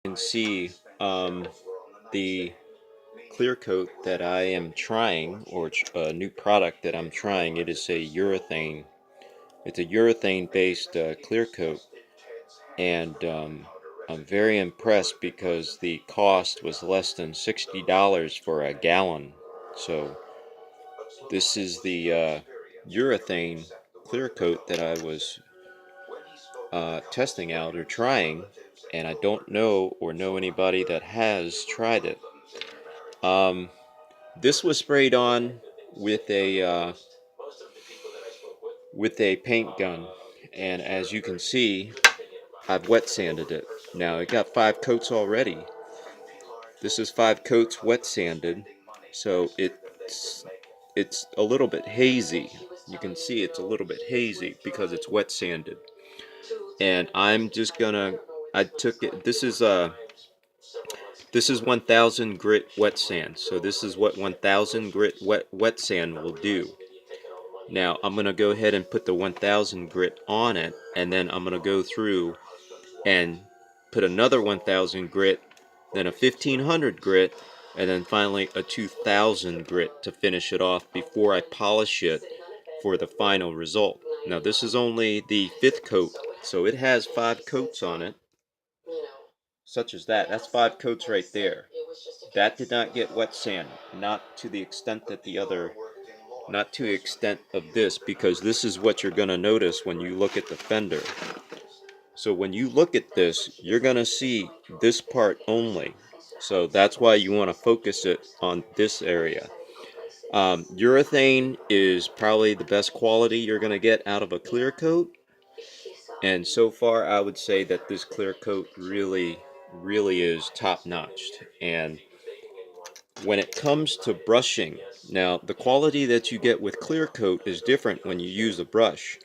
You can see the clear coat that I am trying, or a new product that I'm trying. It is a urethane. It's a urethane based clear coat, and I'm very impressed because the cost was less than $60 for a gallon. So this is the urethane clear coat that I was testing out or trying, and I don't know or know anybody that has tried it. Um, this was sprayed on with a paint gun, and as you can see, I've wet sanded it. Now it got 5 coats already. This is 5 coats wet sanded, so it's a little bit hazy. You can see it's a little bit hazy because it's wet sanded. And I'm just gonna I took it. This is 1000 grit wet sand. So this is what 1000 grit wet sand will do. Now I'm gonna go ahead and put the 1000 grit on it, and then I'm gonna go through and put another 1000 grit, then a 1500 grit, and then finally a 2000 grit to finish it off before I polish it for the final result. Now this is only the 5th coat, so it has 5 coats on it, such as that. That's 5 coats right there. That did not get wet sand, not to the extent that the other, not to the extent of this, because this is what you're going to notice when you look at the fender. So when you look at this, you're going to see this part only. So that's why you want to focus it on this area. Urethane is probably the best quality you're going to get out of a clear coat. And so far, I would say that this clear coat really is top notch. And when it comes to brushing, now the quality that you get with clear coat is different when you use a brush.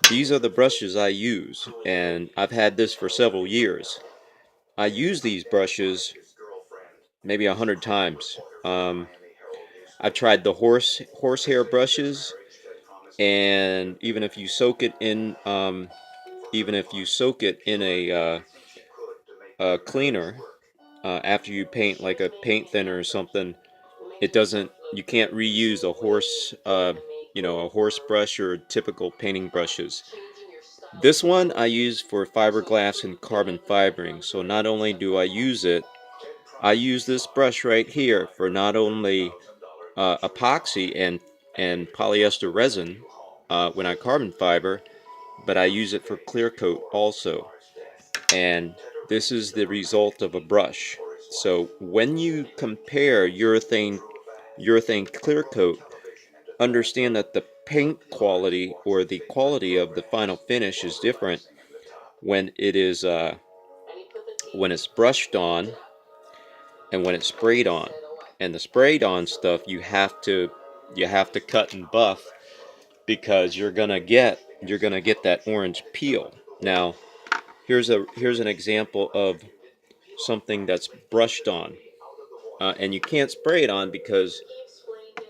These are the brushes I use, and I've had this for several years. I use these brushes maybe 100 times. I've tried the horsehair brushes, and even if you soak it in a cleaner after you paint, like a paint thinner or something, it doesn't. You can't reuse a horse brush or typical painting brushes. This one I use for fiberglass and carbon fibering. So not only do I use it, I use this brush right here for not only epoxy and polyester resin when I carbon fiber, but I use it for clear coat also. And this is the result of a brush. So when you compare urethane clear coat, understand that the paint quality or the quality of the final finish is different when it's brushed on and when it's sprayed on. And the sprayed on stuff you have to cut and buff because you're gonna get that orange peel. Now here's an example of something that's brushed on, and you can't spray it on because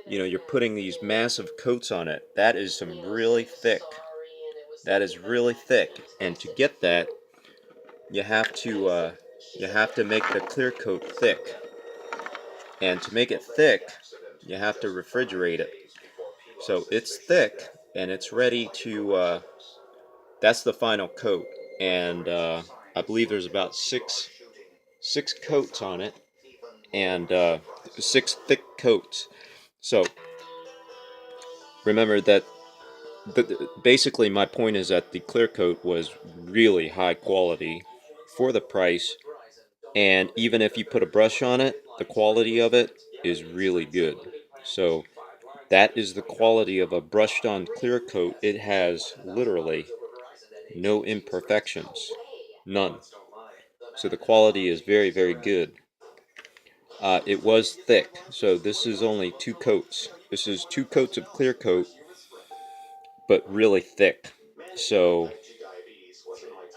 you're putting these massive coats on it. That is some really thick. That is really thick, and to get that, you have to make the clear coat thick. And to make it thick, you have to refrigerate it. So it's thick and it's ready to. That's the final coat, and I believe there's about six coats on it, and 6 thick coats. So remember that. Basically, my point is that the clear coat was really high quality for the price, and even if you put a brush on it, the quality of it is really good. So that is the quality of a brushed on clear coat. It has literally no imperfections, none. So the quality is very good. It was thick, so this is only 2 coats. This is 2 coats of clear coat, but really thick. So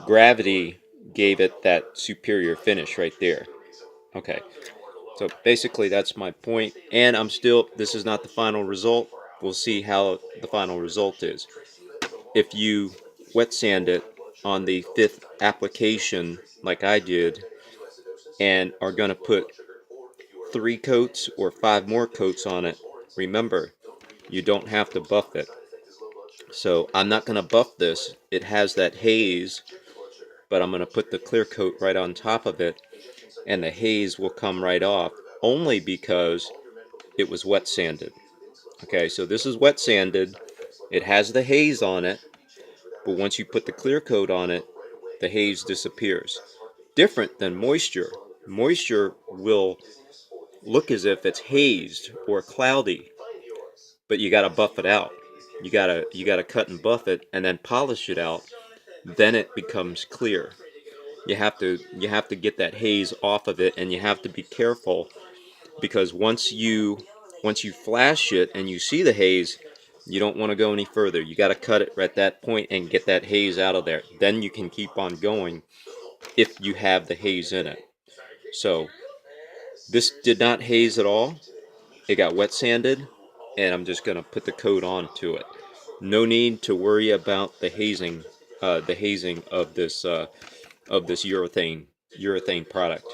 gravity gave it that superior finish right there. Okay, so basically that's my point, and this is not the final result. We'll see how the final result is. If you wet sand it on the 5th application like I did, and are going to put 3 coats or 5 more coats on it, remember, you don't have to buff it. So I'm not going to buff this. It has that haze, but I'm going to put the clear coat right on top of it, and the haze will come right off, only because it was wet sanded. Okay, so this is wet sanded. It has the haze on it, but once you put the clear coat on it, the haze disappears. Different than moisture. Moisture will look as if it's hazed or cloudy, but you got to buff it out. You got to cut and buff it and then polish it out. Then it becomes clear. You have to get that haze off of it, and you have to be careful, because once you flash it and you see the haze, you don't want to go any further. You got to cut it right at that point and get that haze out of there. Then you can keep on going if you have the haze in it. So this did not haze at all. It got wet sanded, and I'm just going to put the coat on to it. No need to worry about the hazing of this urethane product.